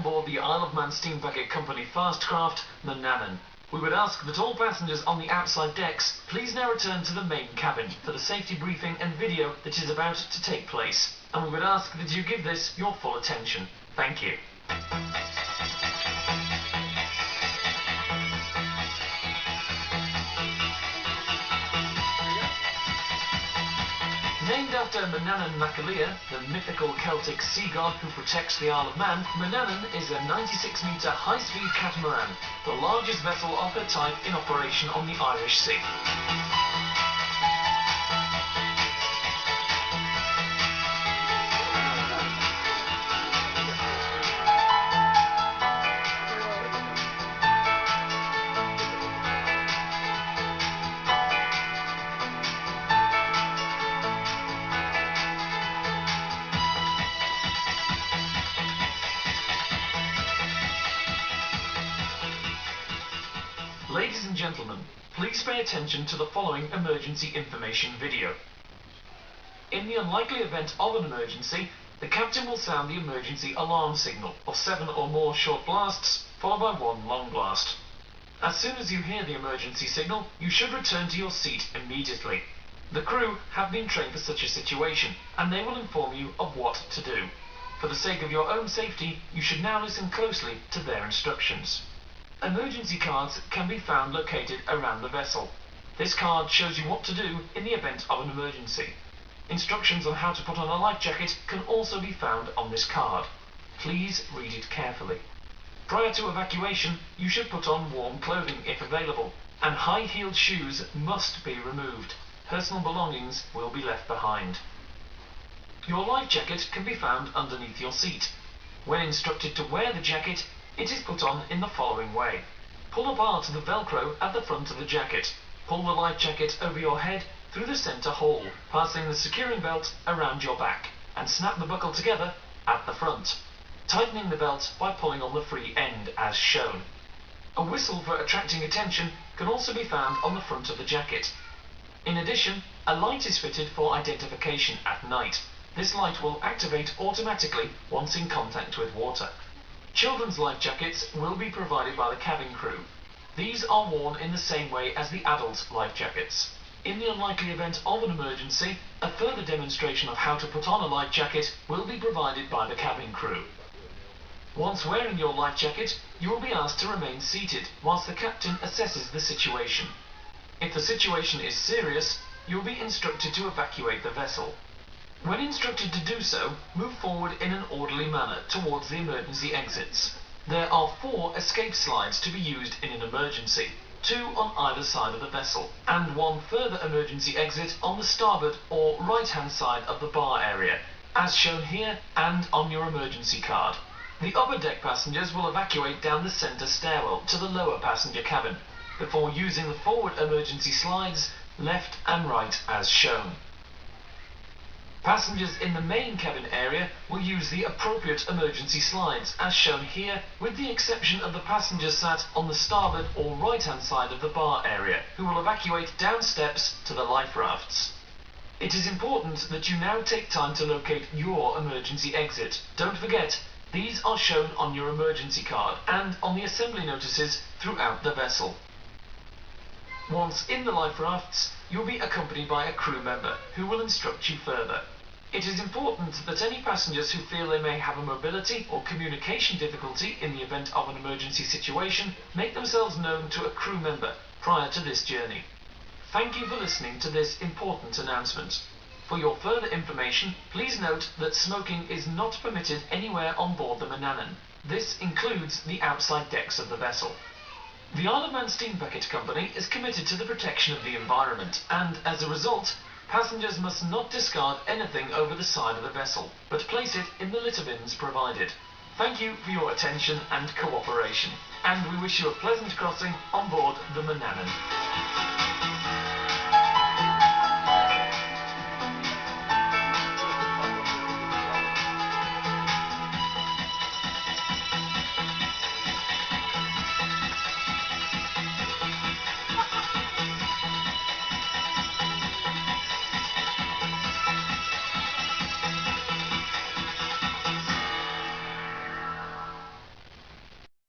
board the Isle of Man Steam Packet Company fast craft, Manannan. We would ask that all passengers on the outside decks please now return to the main cabin for the safety briefing and video that is about to take place, and we would ask that you give this your full attention. Thank you. Named after Manannan, the mythical Celtic sea god who protects the Isle of Man, Manannan is a 96-metre high-speed catamaran, the largest vessel of her type in operation on the Irish Sea. Ladies and gentlemen, please pay attention to the following emergency information video. In the unlikely event of an emergency, the captain will sound the emergency alarm signal of 7 or more short blasts, followed by 1 long blast. As soon as you hear the emergency signal, you should return to your seat immediately. The crew have been trained for such a situation, and they will inform you of what to do. For the sake of your own safety, you should now listen closely to their instructions. Emergency cards can be found located around the vessel. This card shows you what to do in the event of an emergency. Instructions on how to put on a life jacket can also be found on this card. Please read it carefully. Prior to evacuation, you should put on warm clothing if available, and high-heeled shoes must be removed. Personal belongings will be left behind. Your life jacket can be found underneath your seat. When instructed to wear the jacket, it is put on in the following way. Pull apart the Velcro at the front of the jacket. Pull the life jacket over your head through the centre hole, passing the securing belt around your back, and snap the buckle together at the front, tightening the belt by pulling on the free end as shown. A whistle for attracting attention can also be found on the front of the jacket. In addition, a light is fitted for identification at night. This light will activate automatically once in contact with water. Children's life jackets will be provided by the cabin crew. These are worn in the same way as the adult life jackets. In the unlikely event of an emergency, a further demonstration of how to put on a life jacket will be provided by the cabin crew. Once wearing your life jacket, you will be asked to remain seated whilst the captain assesses the situation. If the situation is serious, you will be instructed to evacuate the vessel. When instructed to do so, move forward in an orderly manner towards the emergency exits. There are 4 escape slides to be used in an emergency, 2 on either side of the vessel, and 1 further emergency exit on the starboard or right-hand side of the bar area, as shown here and on your emergency card. The upper deck passengers will evacuate down the centre stairwell to the lower passenger cabin, before using the forward emergency slides, left and right as shown. Passengers in the main cabin area will use the appropriate emergency slides, as shown here, with the exception of the passengers sat on the starboard or right-hand side of the bar area, who will evacuate down steps to the life rafts. It is important that you now take time to locate your emergency exit. Don't forget, these are shown on your emergency card and on the assembly notices throughout the vessel. Once in the life rafts, you'll be accompanied by a crew member who will instruct you further. It is important that any passengers who feel they may have a mobility or communication difficulty in the event of an emergency situation make themselves known to a crew member prior to this journey. Thank you for listening to this important announcement. For your further information, please note that smoking is not permitted anywhere on board the Manannan. This includes the outside decks of the vessel. The Isle of Man Steam Packet Company is committed to the protection of the environment, and as a result, passengers must not discard anything over the side of the vessel, but place it in the litter bins provided. Thank you for your attention and cooperation, and we wish you a pleasant crossing on board the Manannan.